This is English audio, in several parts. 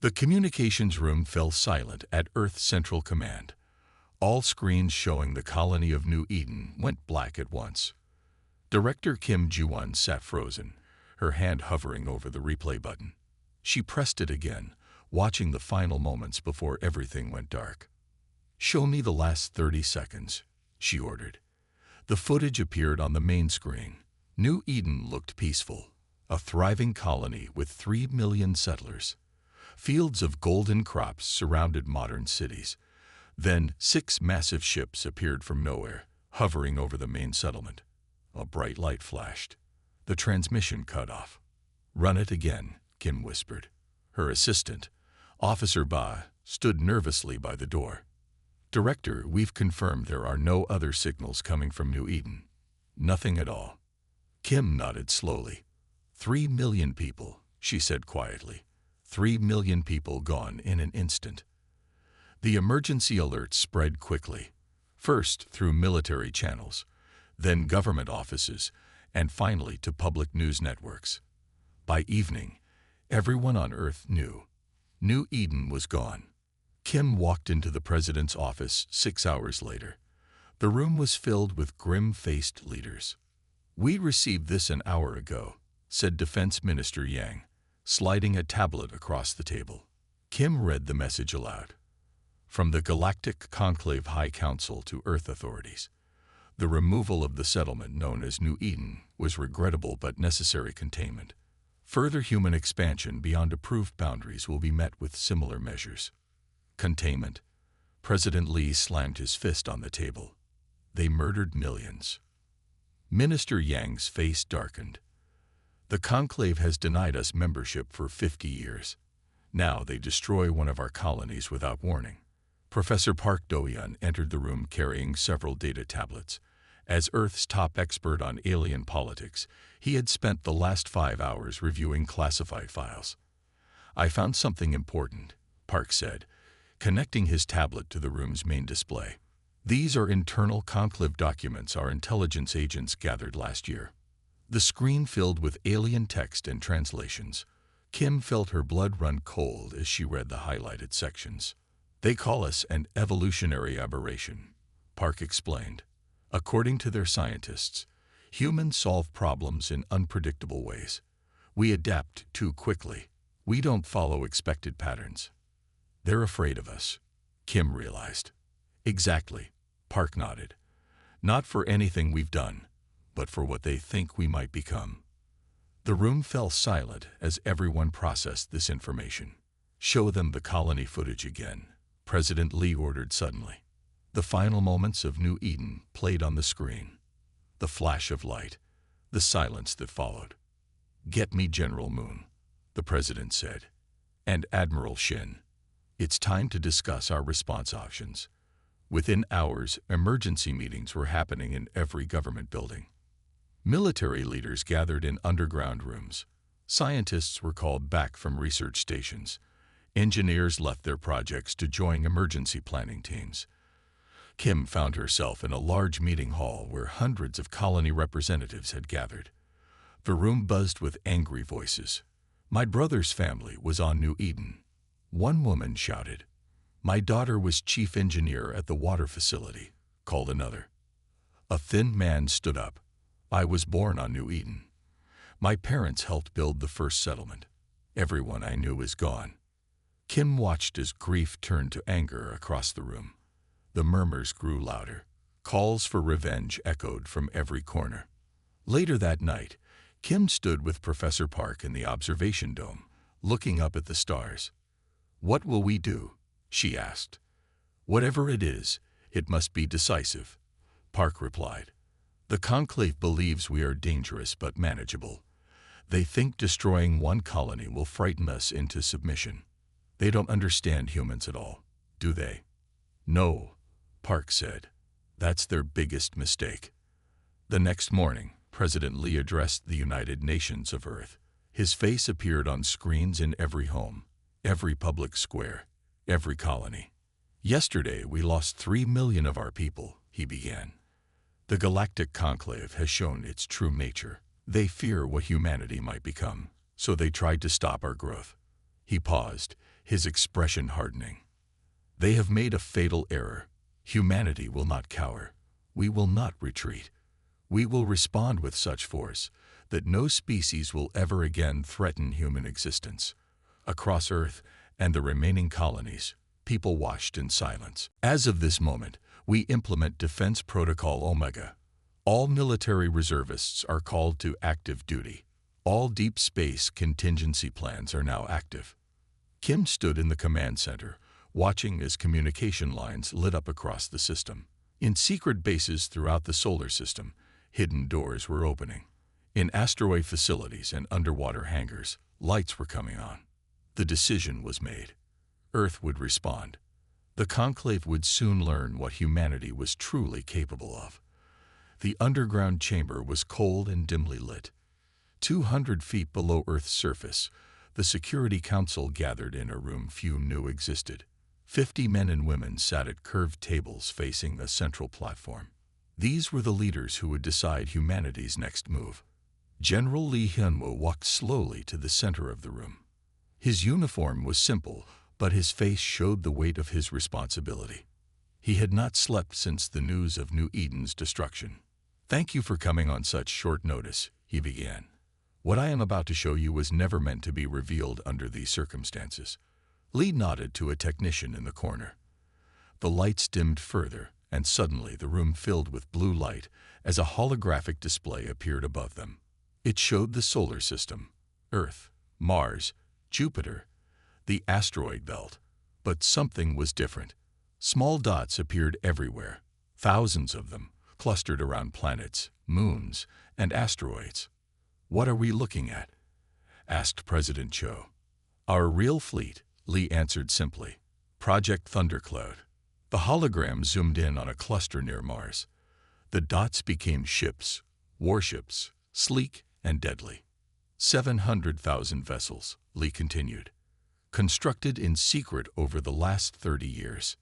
The communications room fell silent at Earth Central Command. All screens showing the colony of New Eden went black at once. Director Kim Ji-won sat frozen, her hand hovering over the replay button. She pressed it again, watching the final moments before everything went dark. "Show me the last 30 seconds," she ordered. The footage appeared on the main screen. New Eden looked peaceful, a thriving colony with 3 million settlers. Fields of golden crops surrounded modern cities. Then 6 massive ships appeared from nowhere, hovering over the main settlement. A bright light flashed. The transmission cut off. "Run it again," Kim whispered. Her assistant, Officer Ba, stood nervously by the door. "Director, we've confirmed there are no other signals coming from New Eden." "Nothing at all." Kim nodded slowly. 3 million people, she said quietly. 3 million people gone in an instant. The emergency alerts spread quickly, first through military channels, then government offices, and finally to public news networks. By evening, everyone on Earth knew. New Eden was gone. Kim walked into the president's office 6 hours later. The room was filled with grim-faced leaders. "We received this an hour ago," said Defense Minister Yang, sliding a tablet across the table. Kim read the message aloud. "From the Galactic Conclave High Council to Earth authorities. The removal of the settlement known as New Eden was regrettable but necessary containment. Further human expansion beyond approved boundaries will be met with similar measures." Containment. President Lee slammed his fist on the table. "They murdered millions." Minister Yang's face darkened. "The conclave has denied us membership for 50 years. Now they destroy one of our colonies without warning." Professor Park Do-yeon entered the room carrying several data tablets. As Earth's top expert on alien politics, he had spent the last 5 hours reviewing classified files. "I found something important," Park said, connecting his tablet to the room's main display. "These are internal conclave documents our intelligence agents gathered last year." The screen filled with alien text and translations. Kim felt her blood run cold as she read the highlighted sections. "They call us an evolutionary aberration," Park explained. "According to their scientists, humans solve problems in unpredictable ways. We adapt too quickly. We don't follow expected patterns." "They're afraid of us," Kim realized. "Exactly," Park nodded. "Not for anything we've done, but for what they think we might become." The room fell silent as everyone processed this information. "Show them the colony footage again," President Lee ordered suddenly. The final moments of New Eden played on the screen. The flash of light, the silence that followed. "Get me General Moon," the president said, "and Admiral Shin. It's time to discuss our response options." Within hours, emergency meetings were happening in every government building. Military leaders gathered in underground rooms. Scientists were called back from research stations. Engineers left their projects to join emergency planning teams. Kim found herself in a large meeting hall where hundreds of colony representatives had gathered. The room buzzed with angry voices. "My brother's family was on New Eden," one woman shouted. "My daughter was chief engineer at the water facility," called another. A thin man stood up. "I was born on New Eden. My parents helped build the first settlement. Everyone I knew is gone." Kim watched as grief turned to anger across the room. The murmurs grew louder. Calls for revenge echoed from every corner. Later that night, Kim stood with Professor Park in the observation dome, looking up at the stars. "What will we do?" she asked. "Whatever it is, it must be decisive," Park replied. "The conclave believes we are dangerous but manageable. They think destroying one colony will frighten us into submission. They don't understand humans at all, do they?" "No," Park said. "That's their biggest mistake." The next morning, President Lee addressed the United Nations of Earth. His face appeared on screens in every home, every public square, every colony. "Yesterday we lost 3 million of our people," he began. "The Galactic Conclave has shown its true nature. They fear what humanity might become, so they tried to stop our growth. He paused, his expression hardening. They have made a fatal error. Humanity will not cower. We will not retreat. We will respond with such force that no species will ever again threaten human existence. Across Earth and the remaining colonies, people watched in silence. As of this moment, we implement Defense Protocol Omega. All military reservists are called to active duty. All deep space contingency plans are now active. Kim stood in the command center, watching as communication lines lit up across the system. In secret bases throughout the solar system, hidden doors were opening. In asteroid facilities and underwater hangars, lights were coming on. The decision was made. Earth would respond. The conclave would soon learn what humanity was truly capable of. The underground chamber was cold and dimly lit. 200 feet below Earth's surface, the Security Council gathered in a room few knew existed. 50 men and women sat at curved tables facing a central platform. These were the leaders who would decide humanity's next move. General Lee Hyunwoo walked slowly to the center of the room. His uniform was simple, but his face showed the weight of his responsibility. He had not slept since the news of New Eden's destruction. "Thank you for coming on such short notice," he began. "What I am about to show you was never meant to be revealed under these circumstances." Lee nodded to a technician in the corner. The lights dimmed further, and suddenly the room filled with blue light as a holographic display appeared above them. It showed the solar system, Earth, Mars, Jupiter, the asteroid belt. But something was different. Small dots appeared everywhere, thousands of them, clustered around planets, moons, and asteroids. "What are we looking at?" asked President Cho. "Our real fleet," Lee answered simply. "Project Thundercloud." The hologram zoomed in on a cluster near Mars. The dots became ships, warships, sleek and deadly. 700,000 vessels, Lee continued, constructed in secret over the last 30 years.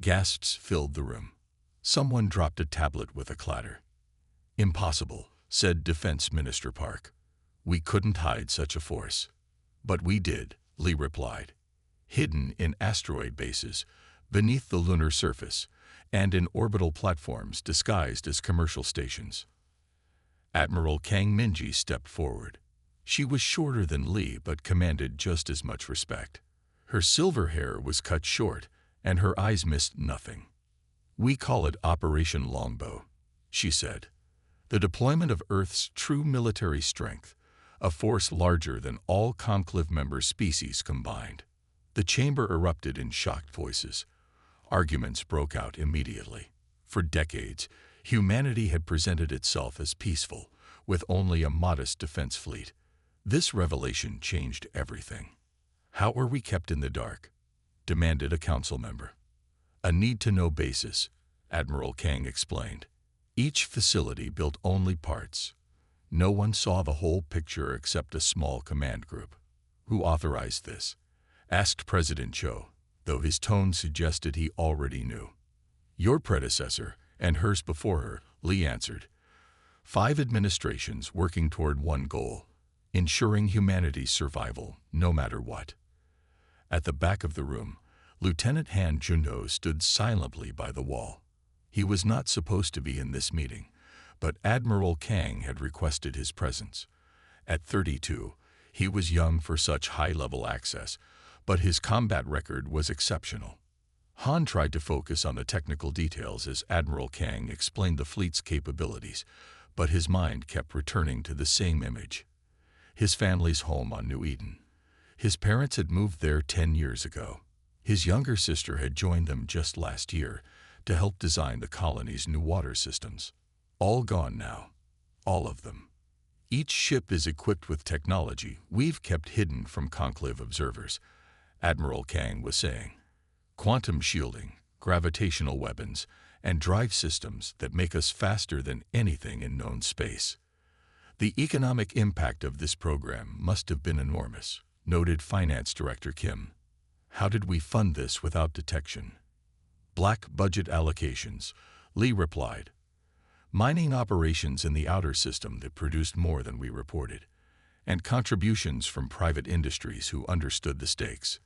Gasps filled the room. Someone dropped a tablet with a clatter. "Impossible," said Defense Minister Park. "We couldn't hide such a force." "But we did," Lee replied. "Hidden in asteroid bases, beneath the lunar surface, and in orbital platforms disguised as commercial stations." Admiral Kang Minji stepped forward. She was shorter than Lee but commanded just as much respect. Her silver hair was cut short, and her eyes missed nothing. "We call it Operation Longbow," she said. "The deployment of Earth's true military strength, a force larger than all conclave member species combined." The chamber erupted in shocked voices. Arguments broke out immediately. For decades, humanity had presented itself as peaceful, with only a modest defense fleet. This revelation changed everything. "How are we kept in the dark?" demanded a council member. "A need-to-know basis," Admiral Kang explained. "Each facility built only parts. No one saw the whole picture except a small command group." "Who authorized this?" asked President Cho, though his tone suggested he already knew. "Your predecessor, and hers before her," Lee answered. 5 administrations working toward one goal: ensuring humanity's survival, no matter what. At the back of the room, Lieutenant Han Junho stood silently by the wall. He was not supposed to be in this meeting, but Admiral Kang had requested his presence. At 32, he was young for such high-level access, but his combat record was exceptional. Han tried to focus on the technical details as Admiral Kang explained the fleet's capabilities, but his mind kept returning to the same image: his family's home on New Eden. His parents had moved there 10 years ago. His younger sister had joined them just last year to help design the colony's new water systems. All gone now. All of them. "Each ship is equipped with technology we've kept hidden from conclave observers," Admiral Kang was saying. "Quantum shielding, gravitational weapons, and drive systems that make us faster than anything in known space. The economic impact of this program must have been enormous," noted Finance Director Kim. "How did we fund this without detection?" "Black budget allocations," Lee replied. "Mining operations in the outer system that produced more than we reported. and contributions from private industries who understood the stakes.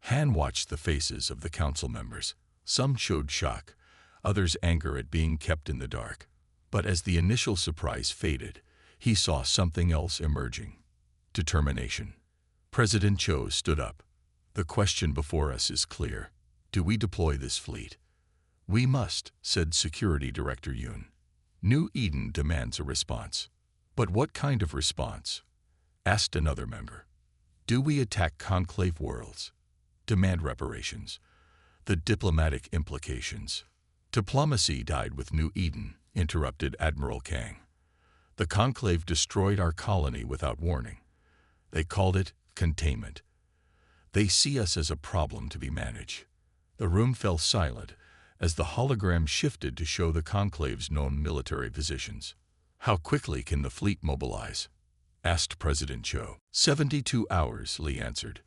Han watched the faces of the council members. Some showed shock, others anger at being kept in the dark. But as the initial surprise faded, he saw something else emerging. Determination. President Cho stood up. The question before us is clear. Do we deploy this fleet? We must, said Security Director Yoon. New Eden demands a response. But what kind of response? Asked another member. Do we attack conclave worlds? Demand reparations. The diplomatic implications. Diplomacy died with New Eden, interrupted Admiral Kang. The conclave destroyed our colony without warning. They called it containment. They see us as a problem to be managed. The room fell silent as the hologram shifted to show the conclave's known military positions. How quickly can the fleet mobilize? Asked President Cho. 72 hours, Lee answered.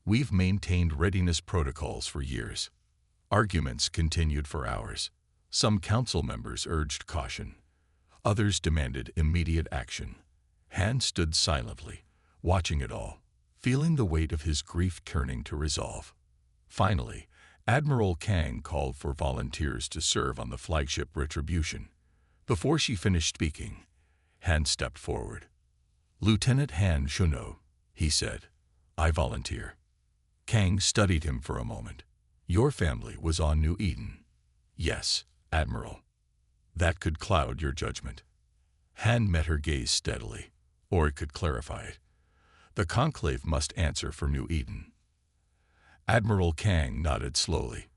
We've maintained readiness protocols for years. Arguments continued for hours. Some council members urged caution. Others demanded immediate action. Han stood silently, watching it all, feeling the weight of his grief turning to resolve. Finally, Admiral Kang called for volunteers to serve on the flagship Retribution. Before she finished speaking, Han stepped forward. Lieutenant Han Shuno, he said, I volunteer. Kang studied him for a moment. Your family was on New Eden. Yes, Admiral. That could cloud your judgment. Han met her gaze steadily, or it could clarify it. The conclave must answer for New Eden. Admiral Kang nodded slowly.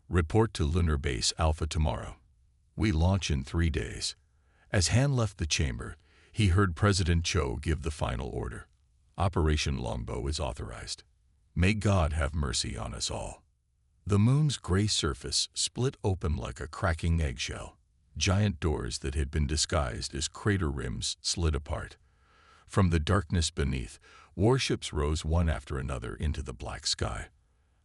Report to Lunar Base Alpha tomorrow. We launch in 3 days. As Han left the chamber, he heard President Cho give the final order. Operation Longbow is authorized. May God have mercy on us all. The moon's gray surface split open like a cracking eggshell. Giant doors that had been disguised as crater rims slid apart. From the darkness beneath, warships rose one after another into the black sky.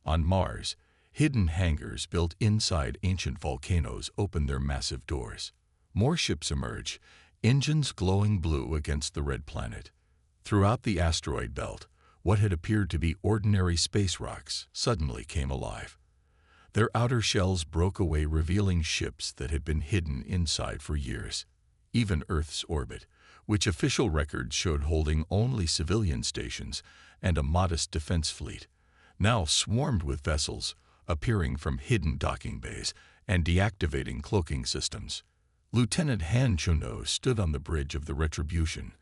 On Mars, hidden hangars built inside ancient volcanoes opened their massive doors. More ships emerged, engines glowing blue against the red planet. Throughout the asteroid belt, what had appeared to be ordinary space rocks suddenly came alive. Their outer shells broke away, revealing ships that had been hidden inside for years. Even Earth's orbit, which official records showed holding only civilian stations and a modest defense fleet, now swarmed with vessels appearing from hidden docking bays and deactivating cloaking systems. Lieutenant Han Chuno stood on the bridge of the Retribution,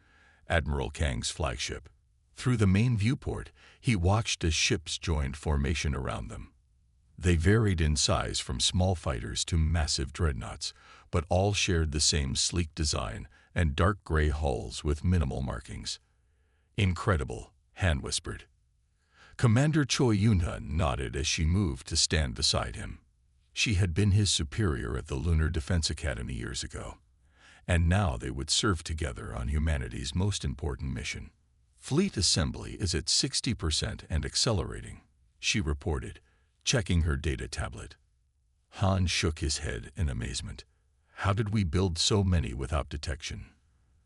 Admiral Kang's flagship. Through the main viewport, he watched as ships joined formation around them. They varied in size from small fighters to massive dreadnoughts, but all shared the same sleek design and dark gray hulls with minimal markings. Incredible, Han whispered. Commander Choi Yun-hun nodded as she moved to stand beside him. She had been his superior at the Lunar Defense Academy years ago, and now they would serve together on humanity's most important mission. Fleet assembly is at 60% and accelerating, she reported, checking her data tablet. Han shook his head in amazement. How did we build so many without detection?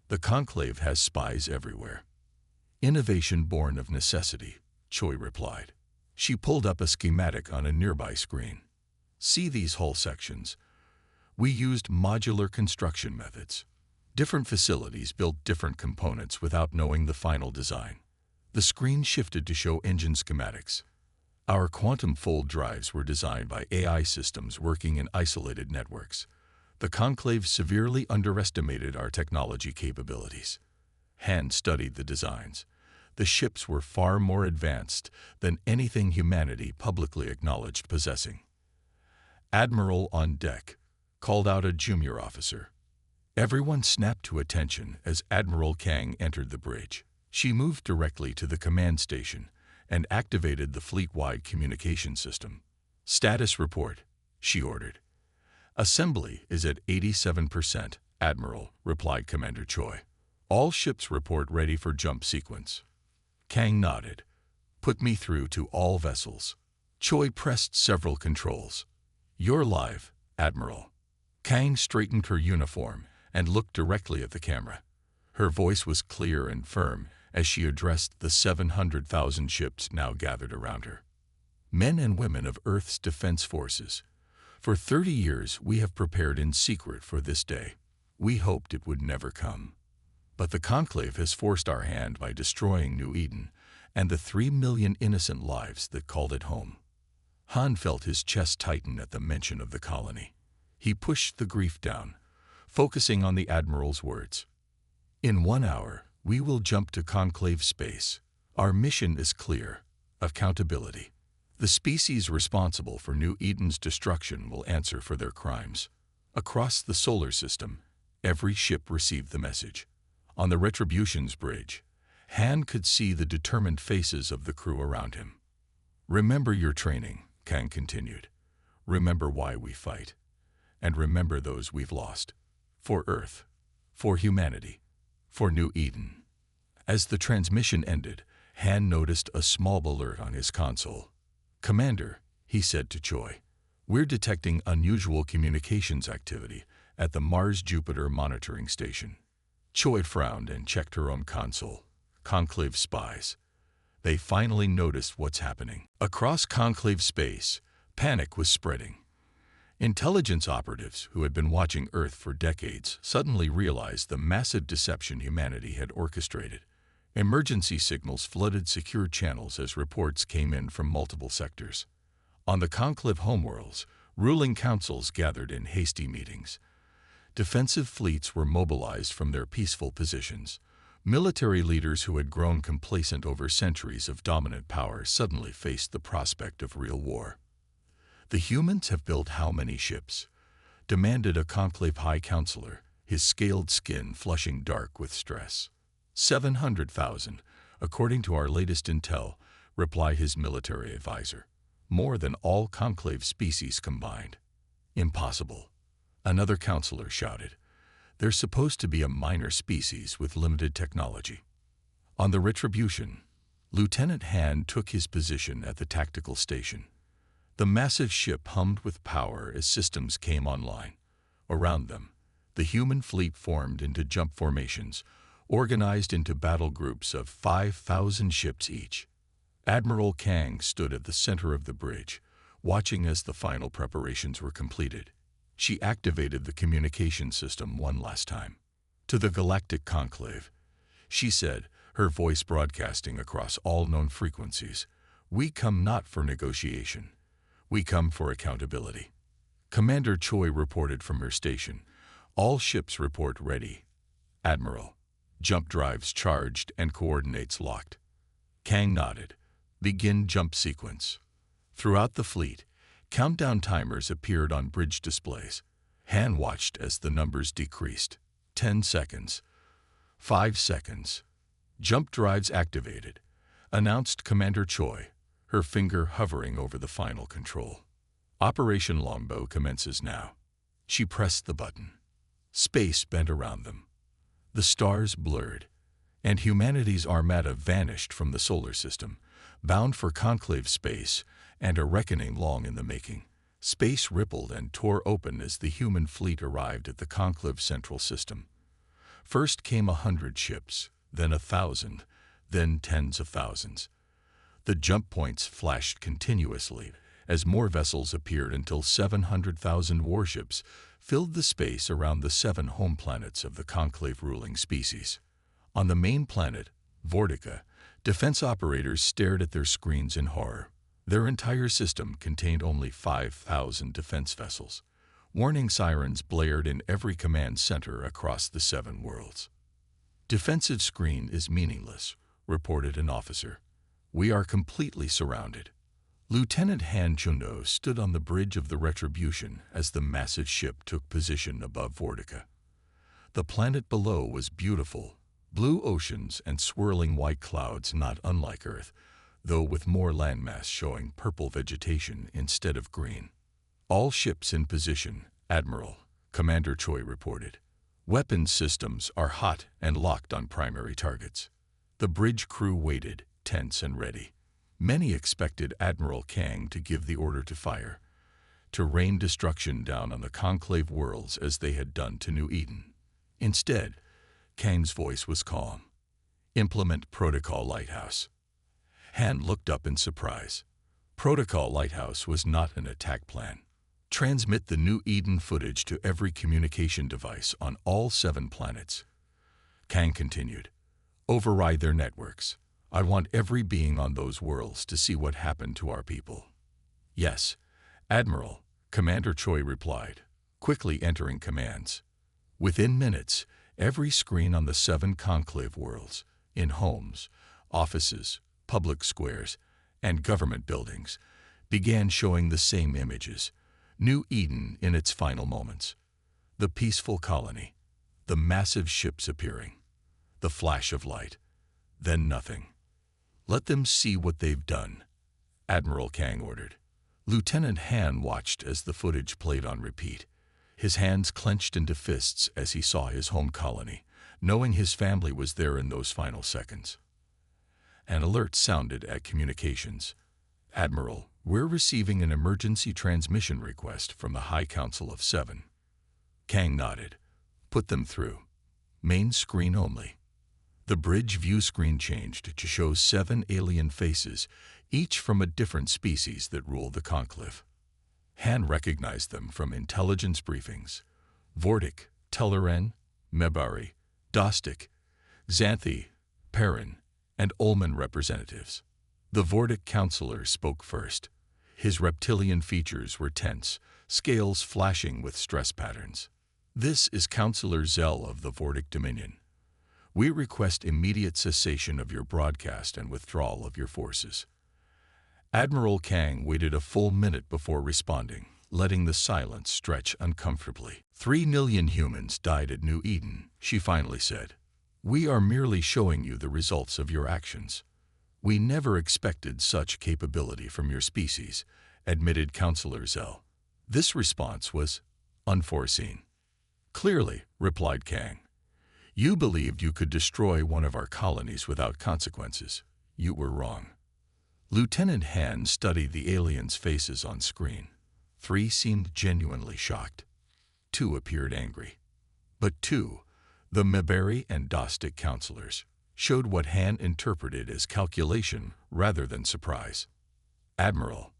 The conclave has spies everywhere. Innovation born of necessity, Choi replied. She pulled up a schematic on a nearby screen. See these hull sections? We used modular construction methods. Different facilities built different components without knowing the final design. The screen shifted to show engine schematics. Our quantum fold drives were designed by AI systems working in isolated networks. The conclave severely underestimated our technology capabilities. Han studied the designs. The ships were far more advanced than anything humanity publicly acknowledged possessing. Admiral on deck called out a junior officer. Everyone snapped to attention as Admiral Kang entered the bridge. She moved directly to the command station and activated the fleet-wide communication system. Status report, she ordered. Assembly is at 87%, Admiral, replied Commander Choi. All ships report ready for jump sequence. Kang nodded. Put me through to all vessels. Choi pressed several controls. You're live, Admiral. Kang straightened her uniform and looked directly at the camera. Her voice was clear and firm as she addressed the 700,000 ships now gathered around her. Men and women of Earth's defense forces, for 30 years we have prepared in secret for this day. We hoped it would never come. But the Conclave has forced our hand by destroying New Eden and the 3 million innocent lives that called it home. Han felt his chest tighten at the mention of the colony. He pushed the grief down, focusing on the Admiral's words. In 1 hour, we will jump to Conclave space. Our mission is clear: accountability. The species responsible for New Eden's destruction will answer for their crimes. Across the solar system, every ship received the message. On the Retribution's bridge, Han could see the determined faces of the crew around him. Remember your training, Kang continued. Remember why we fight. And remember those we've lost. For Earth. For humanity. For New Eden. As the transmission ended, Han noticed a small alert on his console. Commander, he said to Choi, we're detecting unusual communications activity at the Mars-Jupiter monitoring station. Choi frowned and checked her own console. Conclave spies. They finally noticed what's happening. Across Conclave space, panic was spreading. Intelligence operatives who had been watching Earth for decades suddenly realized the massive deception humanity had orchestrated. Emergency signals flooded secure channels as reports came in from multiple sectors. On the Conclave homeworlds, ruling councils gathered in hasty meetings. Defensive fleets were mobilized from their peaceful positions. Military leaders who had grown complacent over centuries of dominant power suddenly faced the prospect of real war. The humans have built how many ships? Demanded a Conclave High Counselor, his scaled skin flushing dark with stress. 700,000, according to our latest intel, replied his military advisor. More than all Conclave species combined. Impossible. Another counselor shouted. There's supposed to be a minor species with limited technology. On the Retribution, Lieutenant Han took his position at the tactical station. The massive ship hummed with power as systems came online. Around them, the human fleet formed into jump formations, organized into battle groups of 5,000 ships each. Admiral Kang stood at the center of the bridge, watching as the final preparations were completed. She activated the communication system one last time. To the Galactic Conclave, she said, her voice broadcasting across all known frequencies, we come not for negotiation. We come for accountability. Commander Choi reported from her station. All ships report ready. Admiral. Jump drives charged and coordinates locked. Kang nodded. Begin jump sequence. Throughout the fleet, countdown timers appeared on bridge displays. Han watched as the numbers decreased. 10 seconds. 5 seconds. Jump drives activated, announced Commander Choi, her finger hovering over the final control. Operation Longbow commences now. She pressed the button. Space bent around them. The stars blurred, and humanity's armada vanished from the solar system, bound for Conclave space and a reckoning long in the making. Space rippled and tore open as the human fleet arrived at the Conclave central system. First came 100 ships, then 1,000, then tens of thousands. The jump points flashed continuously as more vessels appeared until 700,000 warships filled the space around the 7 home planets of the Conclave ruling species. On the main planet, Vortica, defense operators stared at their screens in horror. Their entire system contained only 5,000 defense vessels. Warning sirens blared in every command center across the 7 worlds. Defensive screen is meaningless, reported an officer. We are completely surrounded. Lieutenant Han Chundo stood on the bridge of the Retribution as the massive ship took position above Vortica. The planet below was beautiful, blue oceans and swirling white clouds not unlike Earth, though with more landmass showing purple vegetation instead of green. All ships in position, Admiral, Commander Choi reported. Weapons systems are hot and locked on primary targets. The bridge crew waited, tense and ready. Many expected Admiral Kang to give the order to fire, to rain destruction down on the Conclave worlds as they had done to New Eden. Instead, Kang's voice was calm. Implement Protocol Lighthouse. Han looked up in surprise. Protocol Lighthouse was not an attack plan. Transmit the New Eden footage to every communication device on all 7 planets. Kang continued. Override their networks. I want every being on those worlds to see what happened to our people. Yes, Admiral, Commander Choi replied, quickly entering commands. Within minutes, every screen on the 7 conclave worlds, in homes, offices, public squares, and government buildings, began showing the same images. New Eden in its final moments. The peaceful colony, the massive ships appearing, the flash of light, then nothing. Let them see what they've done, Admiral Kang ordered. Lieutenant Han watched as the footage played on repeat, his hands clenched into fists as he saw his home colony, knowing his family was there in those final seconds. An alert sounded at communications. Admiral, we're receiving an emergency transmission request from the High Council of 7. Kang nodded. Put them through. Main screen only. The bridge view screen changed to show 7 alien faces, each from a different species that rule the conclave. Han recognized them from intelligence briefings. Vortic, Telleran, Mebari, Dostik, Xanthi, Perrin, and Ullman representatives. The Vortic counselor spoke first. His reptilian features were tense, scales flashing with stress patterns. This is Counselor Zell of the Vortic Dominion. We request immediate cessation of your broadcast and withdrawal of your forces. Admiral Kang waited a full minute before responding, letting the silence stretch uncomfortably. 3 million humans died at New Eden, she finally said. We are merely showing you the results of your actions. We never expected such capability from your species, admitted Counselor Zell. This response was unforeseen. Clearly, replied Kang. You believed you could destroy one of our colonies without consequences. You were wrong. Lieutenant Han studied the aliens' faces on screen. 3 seemed genuinely shocked. 2 appeared angry. But 2, the Mebari and Dostik counselors, showed what Han interpreted as calculation rather than surprise. Admiral,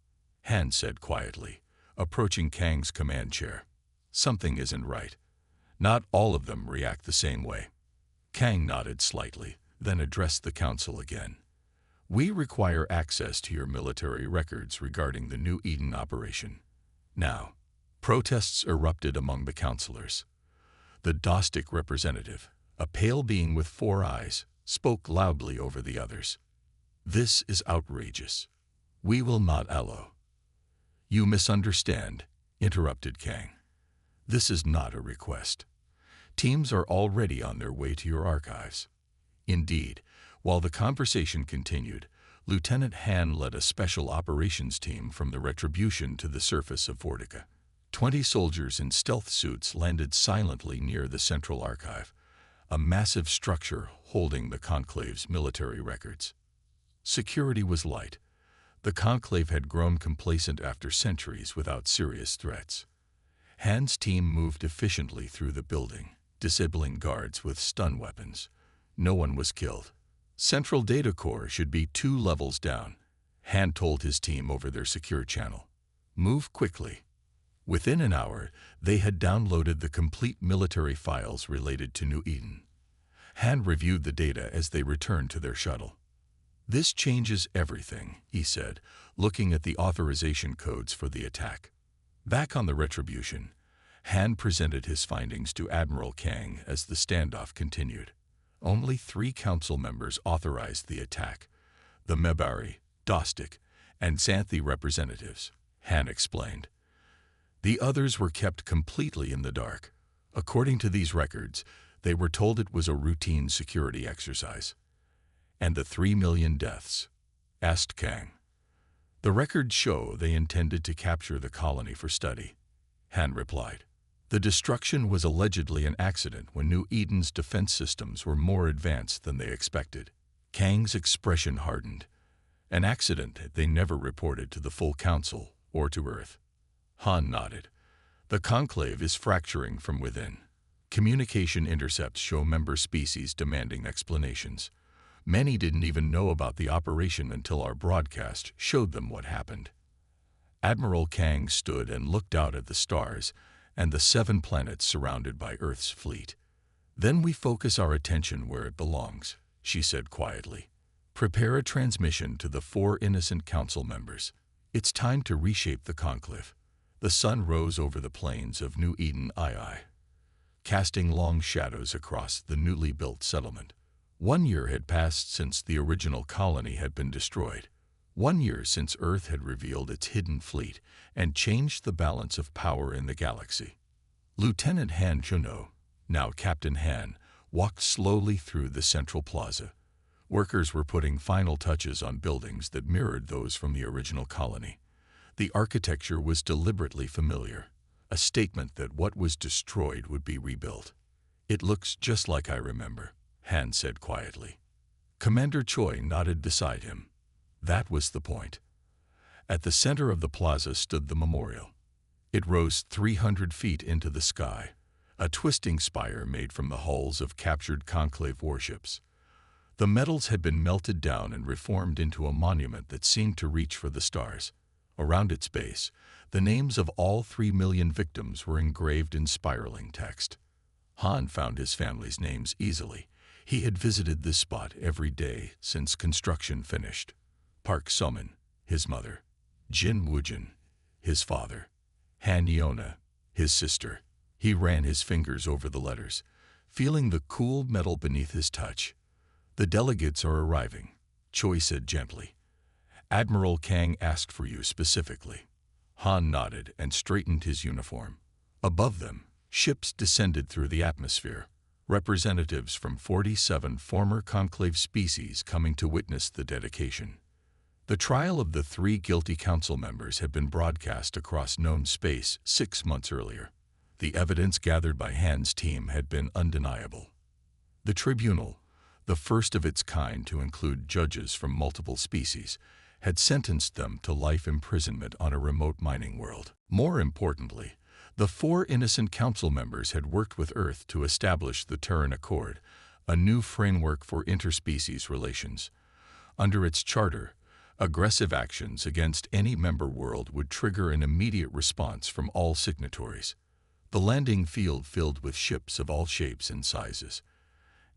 Han said quietly, approaching Kang's command chair. Something isn't right. Not all of them react the same way. Kang nodded slightly, then addressed the council again. We require access to your military records regarding the New Eden operation. Now, protests erupted among the counselors. The Dostik representative, a pale being with 4 eyes, spoke loudly over the others. This is outrageous. We will not allow. You misunderstand, interrupted Kang. This is not a request. Teams are already on their way to your archives. Indeed, while the conversation continued, Lieutenant Han led a special operations team from the Retribution to the surface of Vortica. 20 soldiers in stealth suits landed silently near the Central Archive, a massive structure holding the Conclave's military records. Security was light. The Conclave had grown complacent after centuries without serious threats. Han's team moved efficiently through the building, disabling guards with stun weapons. No one was killed. Central Data Core should be 2 levels down, Han told his team over their secure channel. Move quickly. Within an hour, they had downloaded the complete military files related to New Eden. Han reviewed the data as they returned to their shuttle. This changes everything, he said, looking at the authorization codes for the attack. Back on the Retribution, Han presented his findings to Admiral Kang as the standoff continued. Only 3 council members authorized the attack, the Mebari, Dostik, and Xanthi representatives, Han explained. The others were kept completely in the dark. According to these records, they were told it was a routine security exercise. And the 3 million deaths? Asked Kang. The records show they intended to capture the colony for study, Han replied. The destruction was allegedly an accident when New Eden's defense systems were more advanced than they expected. Kang's expression hardened. An accident they never reported to the full council or to Earth. Han nodded. The conclave is fracturing from within. Communication intercepts show member species demanding explanations. Many didn't even know about the operation until our broadcast showed them what happened. Admiral Kang stood and looked out at the stars and the 7 planets surrounded by Earth's fleet. "Then we focus our attention where it belongs," she said quietly. "Prepare a transmission to the 4 innocent council members. It's time to reshape the conclave." The sun rose over the plains of New Eden, casting long shadows across the newly built settlement. 1 year had passed since the original colony had been destroyed. 1 year since Earth had revealed its hidden fleet and changed the balance of power in the galaxy. Lieutenant Han Juno, now Captain Han, walked slowly through the central plaza. Workers were putting final touches on buildings that mirrored those from the original colony. The architecture was deliberately familiar, a statement that what was destroyed would be rebuilt. "It looks just like I remember," Han said quietly. Commander Choi nodded beside him. That was the point. At the center of the plaza stood the memorial. It rose 300 feet into the sky, a twisting spire made from the hulls of captured conclave warships. The metals had been melted down and reformed into a monument that seemed to reach for the stars. Around its base, the names of all 3 million victims were engraved in spiraling text. Han found his family's names easily. He had visited this spot every day since construction finished. Park Somin, his mother; Jin Woojin, his father; Han Yeona, his sister. He ran his fingers over the letters, feeling the cool metal beneath his touch. "The delegates are arriving," Choi said gently. "Admiral Kang asked for you specifically." Han nodded and straightened his uniform. Above them, ships descended through the atmosphere, representatives from 47 former conclave species coming to witness the dedication. The trial of the 3 guilty council members had been broadcast across known space 6 months earlier. The evidence gathered by Han's team had been undeniable. The tribunal, the first of its kind to include judges from multiple species, had sentenced them to life imprisonment on a remote mining world. More importantly, the 4 innocent council members had worked with Earth to establish the Terran Accord, a new framework for interspecies relations. Under its charter, aggressive actions against any member world would trigger an immediate response from all signatories. The landing field filled with ships of all shapes and sizes.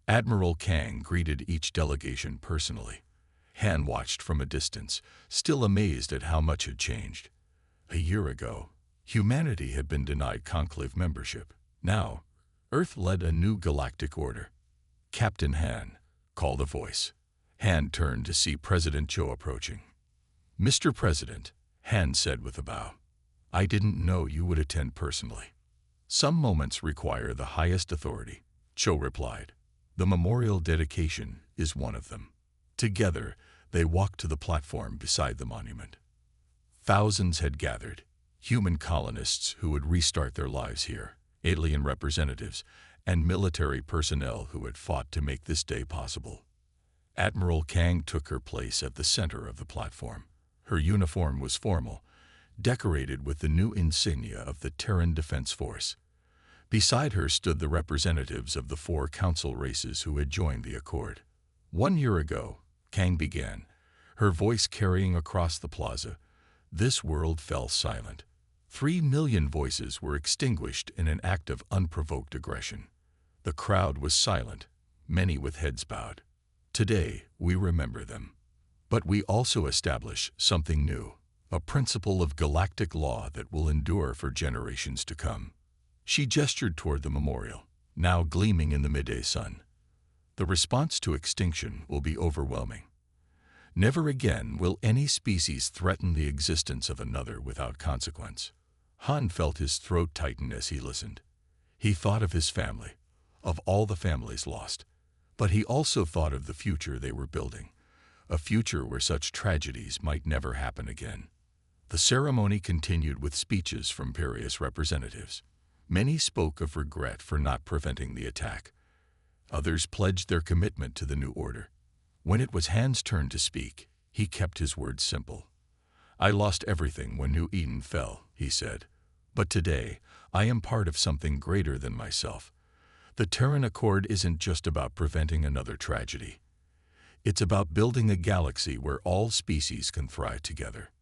Admiral Kang greeted each delegation personally. Han watched from a distance, still amazed at how much had changed. A year ago, humanity had been denied conclave membership. Now, Earth led a new galactic order. "Captain Han," called a voice. Han turned to see President Cho approaching. "Mr. President," Han said with a bow, "I didn't know you would attend personally." "Some moments require the highest authority," Cho replied. "The memorial dedication is one of them." Together, they walked to the platform beside the monument. Thousands had gathered, human colonists who would restart their lives here, alien representatives, and military personnel who had fought to make this day possible. Admiral Kang took her place at the center of the platform. Her uniform was formal, decorated with the new insignia of the Terran Defense Force. Beside her stood the representatives of the 4 council races who had joined the Accord. 1 year ago, Kang began, her voice carrying across the plaza. This world fell silent. 3 million voices were extinguished in an act of unprovoked aggression. The crowd was silent, many with heads bowed. Today, we remember them. But we also establish something new, a principle of galactic law that will endure for generations to come. She gestured toward the memorial, now gleaming in the midday sun. The response to extinction will be overwhelming. Never again will any species threaten the existence of another without consequence. Han felt his throat tighten as he listened. He thought of his family, of all the families lost. But he also thought of the future they were building, a future where such tragedies might never happen again. The ceremony continued with speeches from various representatives. Many spoke of regret for not preventing the attack. Others pledged their commitment to the new order. When it was Han's turn to speak, he kept his words simple. "I lost everything when New Eden fell," he said. "But today, I am part of something greater than myself. The Terran Accord isn't just about preventing another tragedy. It's about building a galaxy where all species can thrive together.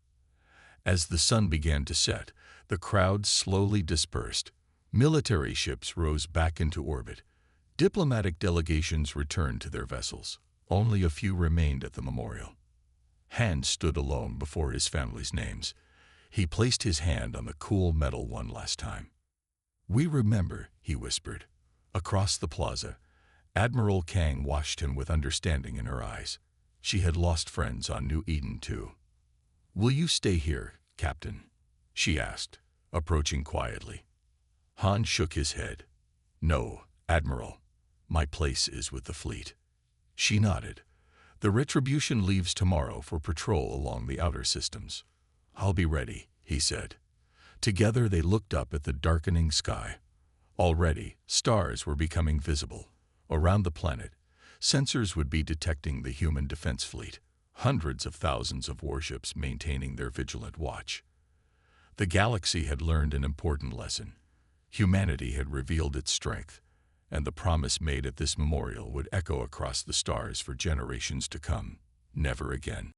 As the sun began to set, the crowd slowly dispersed. Military ships rose back into orbit. Diplomatic delegations returned to their vessels. Only a few remained at the memorial. Hans stood alone before his family's names. He placed his hand on the cool metal one last time. "We remember," he whispered. Across the plaza, Admiral Kang watched him with understanding in her eyes. She had lost friends on New Eden too. "Will you stay here, Captain?" she asked, approaching quietly. Han shook his head. "No, Admiral. My place is with the fleet." She nodded. "The Retribution leaves tomorrow for patrol along the outer systems." "I'll be ready," he said. Together they looked up at the darkening sky. Already, stars were becoming visible. Around the planet, sensors would be detecting the human defense fleet, hundreds of thousands of warships maintaining their vigilant watch. The galaxy had learned an important lesson. Humanity had revealed its strength, and the promise made at this memorial would echo across the stars for generations to come. Never again.